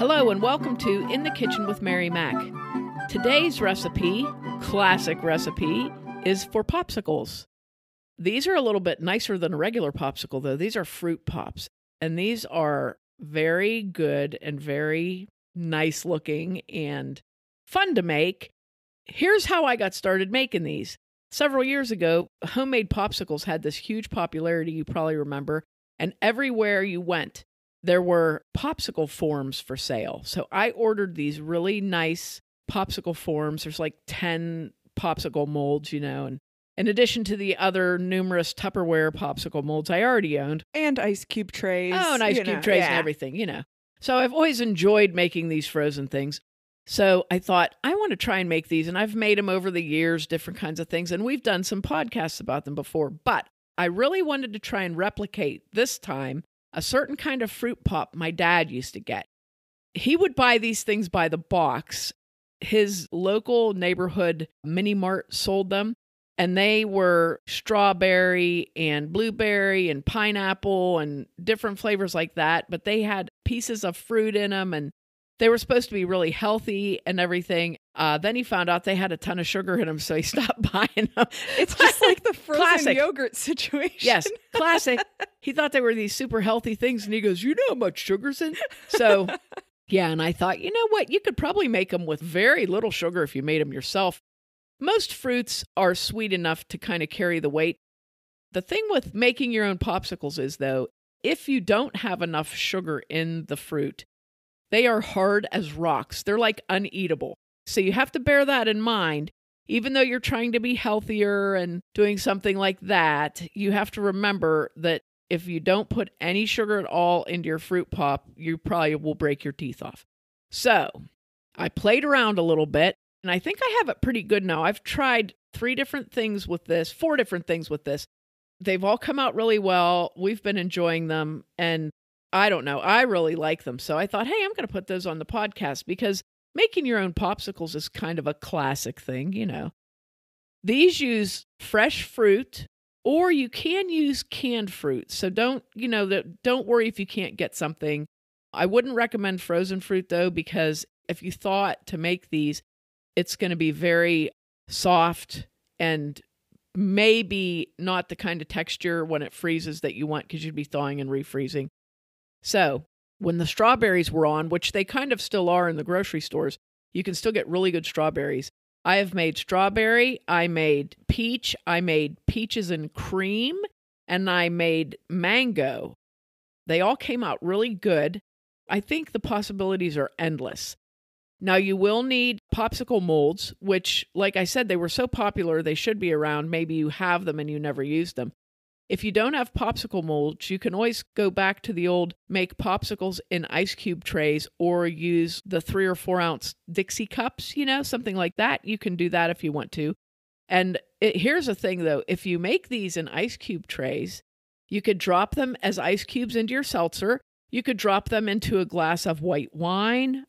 Hello and welcome to In the Kitchen with Mary Mac. Today's recipe, classic recipe, is for popsicles. These are a little bit nicer than a regular popsicle though. These are fruit pops, and these are very good and very nice looking and fun to make. Here's how I got started making these. Several years ago, homemade popsicles had this huge popularity, you probably remember, and everywhere you went, there were popsicle forms for sale. So I ordered these really nice popsicle forms. There's like 10 popsicle molds, and in addition to the other numerous Tupperware popsicle molds I already owned. And ice cube trays. Oh, and ice cube trays and everything, So I've always enjoyed making these frozen things. So I thought, I want to try and make these. And I've made them over the years, different kinds of things. And we've done some podcasts about them before. But I really wanted to try and replicate this time a certain kind of fruit pop my dad used to get. He would buy these things by the box. His local neighborhood mini mart sold them, and they were strawberry and blueberry and pineapple and different flavors like that, but they had pieces of fruit in them, and they were supposed to be really healthy and everything. Then he found out they had a ton of sugar in them, so he stopped buying them. It's just like the frozen Classic. yogurt situation. Yes, classic. He thought they were these super healthy things, and he goes, you know how much sugar's in? So, yeah, and I thought, you know what? You could probably make them with very little sugar if you made them yourself. Most fruits are sweet enough to kind of carry the weight. The thing with making your own popsicles is, though, if you don't have enough sugar in the fruit, they are hard as rocks. They're like uneatable. So you have to bear that in mind. Even though you're trying to be healthier and doing something like that, you have to remember that if you don't put any sugar at all into your fruit pop, you probably will break your teeth off. So I played around a little bit, and I think I have it pretty good now. I've tried 4 different things with this. They've all come out really well. We've been enjoying them, and I don't know. I really like them. So I thought, hey, I'm going to put those on the podcast because making your own popsicles is kind of a classic thing, These use fresh fruit, or you can use canned fruit. So don't worry if you can't get something. I wouldn't recommend frozen fruit though, because if you thought to make these, it's going to be very soft and maybe not the kind of texture when it freezes that you want, because you'd be thawing and refreezing. So when the strawberries were on, which they kind of still are in the grocery stores, you can still get really good strawberries. I have made strawberry, I made peach, I made peaches and cream, and I made mango. They all came out really good. I think the possibilities are endless. Now, you will need popsicle molds, which, like I said, they were so popular, they should be around. Maybe you have them and you never used them. If you don't have popsicle molds, you can always go back to the old make popsicles in ice cube trays, or use the 3 or 4 ounce Dixie cups, something like that. You can do that if you want to. And here's the thing though, if you make these in ice cube trays, you could drop them as ice cubes into your seltzer. You could drop them into a glass of white wine,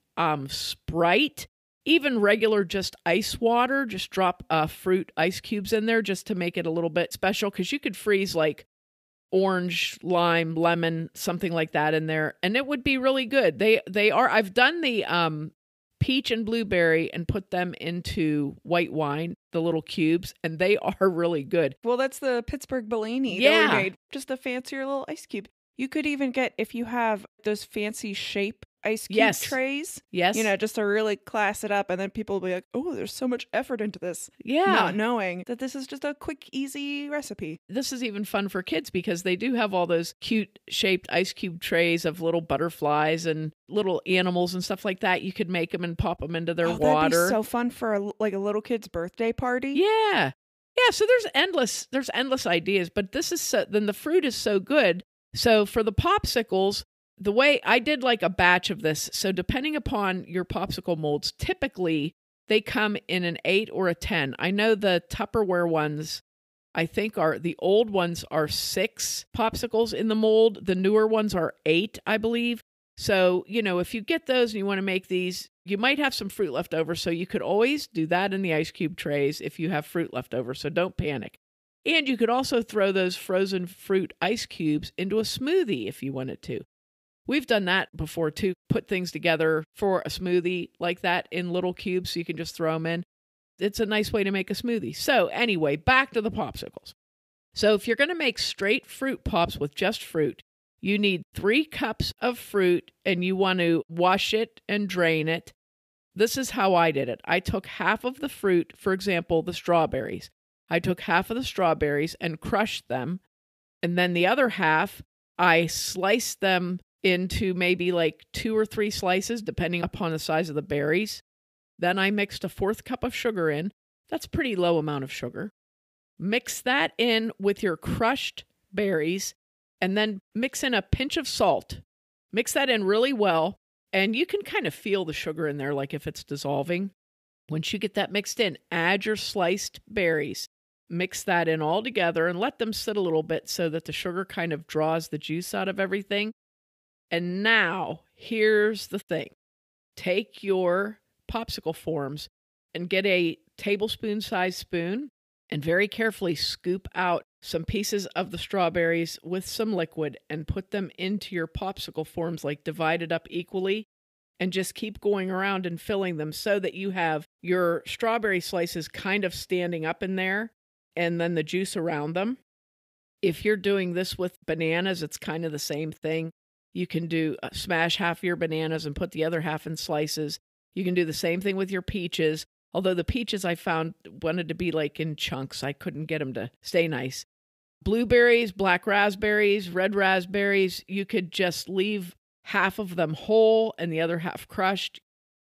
Sprite, even regular just ice water. Just drop fruit ice cubes in there just to make it a little bit special, because you could freeze like orange, lime, lemon, something like that in there, and it would be really good. They are. I've done the peach and blueberry and put them into white wine, the little cubes, and they are really good. Well, that's the Pittsburgh Bellini Yeah. that we made. Just a fancier little ice cube. You could even get, if you have those fancy shape ice cube trays. Yes. Just to really class it up. And then people will be like, oh, there's so much effort into this. Yeah. Not knowing that this is just a quick, easy recipe. This is even fun for kids because they do have all those cute shaped ice cube trays of little butterflies and little animals and stuff like that. You could make them and pop them into their water. That'd be so fun for a little kid's birthday party. Yeah. Yeah. So there's endless ideas, but then the fruit is so good. So for the popsicles, the way I did like a batch of this. So depending upon your popsicle molds, typically they come in an 8 or a 10. I know the Tupperware ones, I think the old ones are 6 popsicles in the mold. The newer ones are 8, I believe. So, if you get those and you want to make these, you might have some fruit left over. So you could always do that in the ice cube trays if you have fruit left over. So don't panic. And you could also throw those frozen fruit ice cubes into a smoothie if you wanted to. We've done that before too, put things together for a smoothie like that in little cubes so you can just throw them in. It's a nice way to make a smoothie. So anyway, back to the popsicles. So if you're going to make straight fruit pops with just fruit, you need 3 cups of fruit and you want to wash it and drain it. This is how I did it. I took half of the fruit, for example, the strawberries. I took half of the strawberries and crushed them. And then the other half, I sliced them into maybe like 2 or 3 slices, depending upon the size of the berries. Then I mixed a 4th cup of sugar in. That's a pretty low amount of sugar. Mix that in with your crushed berries, and then mix in a pinch of salt. Mix that in really well, and you can kind of feel the sugar in there, like if it's dissolving. Once you get that mixed in, add your sliced berries. Mix that in all together and let them sit a little bit so that the sugar kind of draws the juice out of everything. And now, here's the thing. Take your popsicle forms and get a tablespoon-sized spoon and very carefully scoop out some pieces of the strawberries with some liquid and put them into your popsicle forms, like divided up equally, and just keep going around and filling them so that you have your strawberry slices kind of standing up in there and then the juice around them. If you're doing this with bananas, it's kind of the same thing. You can smash half your bananas and put the other half in slices. You can do the same thing with your peaches. Although the peaches I found wanted to be like in chunks. I couldn't get them to stay nice. Blueberries, black raspberries, red raspberries, you could just leave half of them whole and the other half crushed.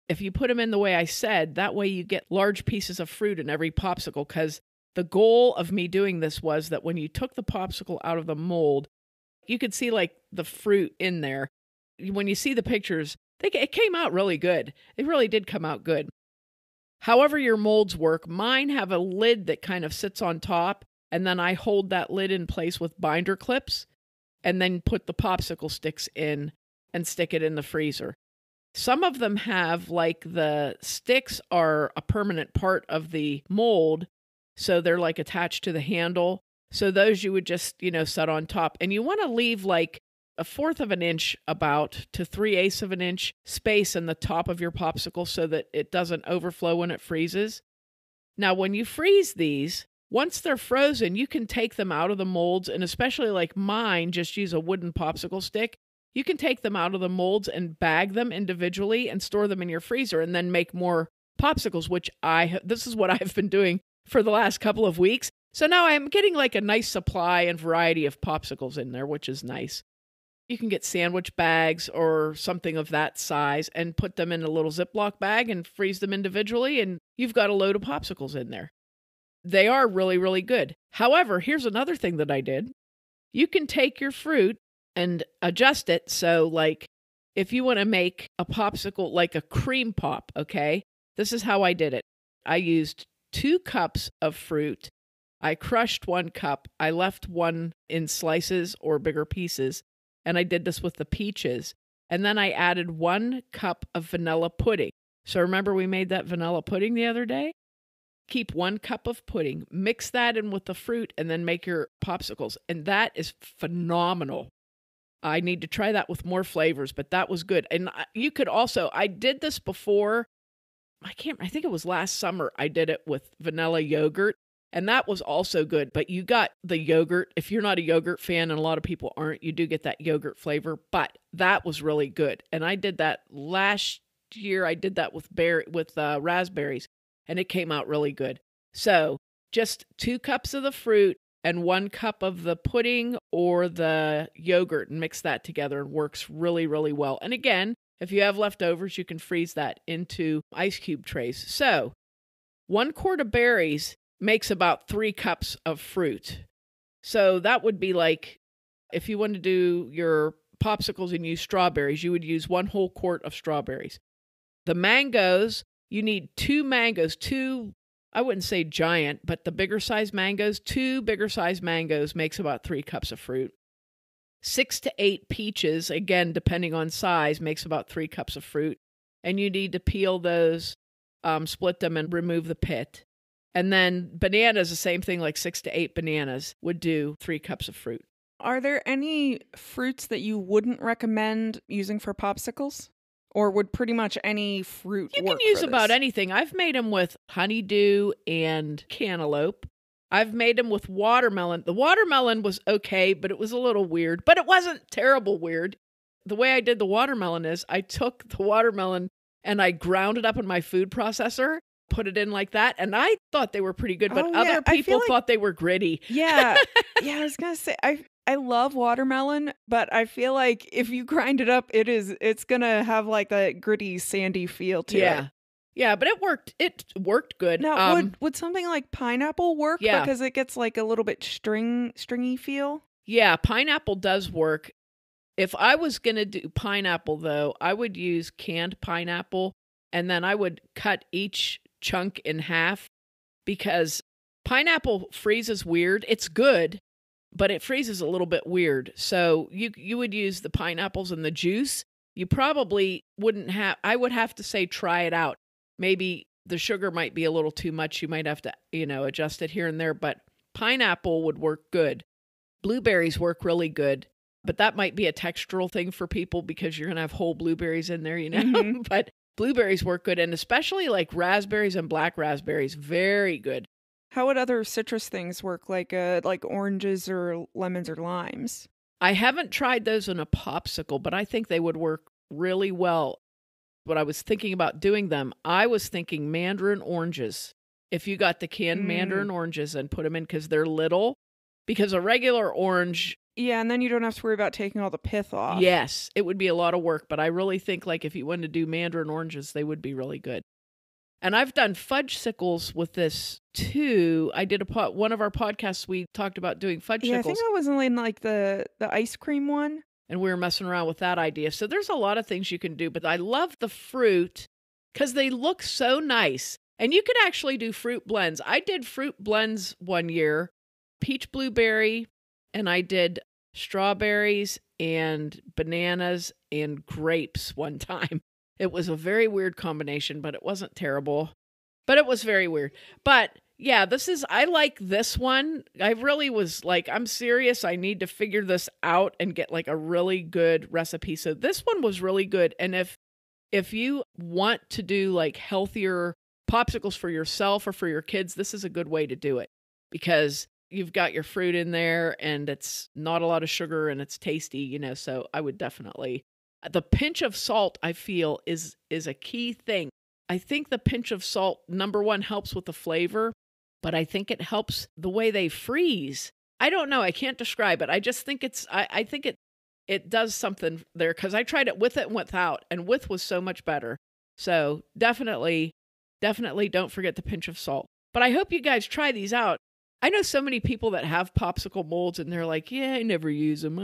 If you put them in the way I said, that way you get large pieces of fruit in every popsicle, because the goal of me doing this was that when you took the popsicle out of the mold, you could see like the fruit in there. When you see the pictures, it came out really good. It really did come out good. However your molds work, mine have a lid that kind of sits on top, and then I hold that lid in place with binder clips and then put the popsicle sticks in and stick it in the freezer. Some of them have, like, the sticks are a permanent part of the mold, so they're like attached to the handle. So those you would just, set on top. And you want to leave like 1/4 of an inch about to 3/8 of an inch space in the top of your popsicle so that it doesn't overflow when it freezes. Now, when you freeze these, once they're frozen, you can take them out of the molds, and especially like mine, just use a wooden popsicle stick. You can take them out of the molds and bag them individually and store them in your freezer and then make more popsicles, which this is what I've been doing for the last couple of weeks. So now I'm getting like a nice supply and variety of popsicles in there, which is nice. You can get sandwich bags or something of that size and put them in a little Ziploc bag and freeze them individually, and you've got a load of popsicles in there. They are really, really good. However, here's another thing that I did. You can take your fruit and adjust it. So like if you want to make a popsicle like a cream pop, okay, this is how I did it. I used 2 cups of fruit. I crushed 1 cup. I left 1 in slices or bigger pieces. And I did this with the peaches. And then I added 1 cup of vanilla pudding. So remember we made that vanilla pudding the other day? Keep 1 cup of pudding, mix that in with the fruit, and then make your popsicles. And that is phenomenal. I need to try that with more flavors, but that was good. And you could also, I did this before, I think it was last summer, I did it with vanilla yogurt. And that was also good, but you got the yogurt. If you're not a yogurt fan, and a lot of people aren't, you do get that yogurt flavor, but that was really good. And I did that last year. I did that with raspberries, and it came out really good. So just 2 cups of the fruit and 1 cup of the pudding or the yogurt, and mix that together, and works really, really well. And again, if you have leftovers, you can freeze that into ice cube trays. So 1 quart of berries makes about 3 cups of fruit. So that would be like, if you want to do your popsicles and use strawberries, you would use 1 whole quart of strawberries. The mangoes, you need 2 mangoes, 2, I wouldn't say giant, but the bigger size mangoes, 2 bigger size mangoes makes about 3 cups of fruit. 6 to 8 peaches, again, depending on size, makes about 3 cups of fruit. And you need to peel those, split them, and remove the pit. And then bananas, the same thing, like 6 to 8 bananas would do 3 cups of fruit. Are there any fruits that you wouldn't recommend using for popsicles? Or would pretty much any fruit work? You can use about anything. I've made them with honeydew and cantaloupe. I've made them with watermelon. The watermelon was okay, but it was a little weird. But it wasn't terrible weird. The way I did the watermelon is I took the watermelon and I ground it up in my food processor, put it in like that, and I thought they were pretty good, but other people thought they were gritty. Yeah. Yeah, I was going to say, I love watermelon, but I feel like if you grind it up, it's going to have like that gritty, sandy feel to it. Yeah, but it worked. It worked good. Now, would something like pineapple work? Yeah. Because it gets like a little bit stringy feel? Yeah, pineapple does work. If I was going to do pineapple, though, I would use canned pineapple, and then I would cut each chunk in half, because pineapple freezes weird. It's good, but it freezes a little bit weird. So you would use the pineapples and the juice. You probably wouldn't have, I would have to say try it out. Maybe the sugar might be a little too much. You might have to, adjust it here and there, but pineapple would work good. Blueberries work really good, but that might be a textural thing for people because you're going to have whole blueberries in there, Mm-hmm. But blueberries work good, and especially like raspberries and black raspberries, very good. How would other citrus things work, like oranges or lemons or limes? I haven't tried those in a popsicle, but I think they would work really well. When I was thinking about doing them, I was thinking mandarin oranges. If you got the canned mandarin oranges and put them in, because they're little, because a regular orange... Yeah, and then you don't have to worry about taking all the pith off. Yes, it would be a lot of work, but I really think like if you wanted to do mandarin oranges, they would be really good. And I've done fudgesicles with this too. I did one of our podcasts, we talked about doing fudgesicles. Yeah, I think I was in like the ice cream one. And we were messing around with that idea. So there's a lot of things you can do, but I love the fruit because they look so nice. And you could actually do fruit blends. I did fruit blends one year, peach blueberry, and I did strawberries and bananas and grapes one time. It was a very weird combination, but it wasn't terrible. But it was very weird. But yeah, I like this one. I really was like, I'm serious. I need to figure this out and get like a really good recipe. So this one was really good. And if you want to do like healthier popsicles for yourself or for your kids, this is a good way to do it because you've got your fruit in there and it's not a lot of sugar and it's tasty, so I would definitely, the pinch of salt I feel is a key thing. I think the pinch of salt, number one, helps with the flavor, but I think it helps the way they freeze. I don't know. I can't describe it. I just think I think it does something there because I tried it with it and without, and with was so much better. So definitely don't forget the pinch of salt. But I hope you guys try these out. I know so many people that have popsicle molds and they're like, yeah, I never use them,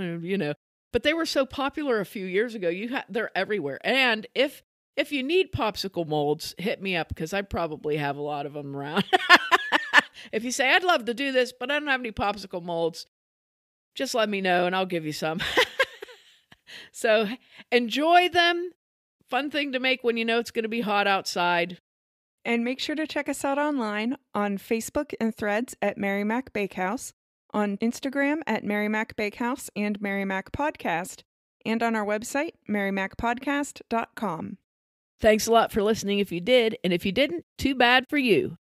But they were so popular a few years ago. They're everywhere. And if you need popsicle molds, hit me up because I probably have a lot of them around. If you say, I'd love to do this, but I don't have any popsicle molds, just let me know and I'll give you some. So enjoy them. Fun thing to make when you know it's going to be hot outside. And make sure to check us out online on Facebook and Threads at Mary Mac Bakehouse, on Instagram at Mary Mac Bakehouse and Mary Mac Podcast, and on our website, marymacpodcast.com. Thanks a lot for listening if you did, and if you didn't, too bad for you.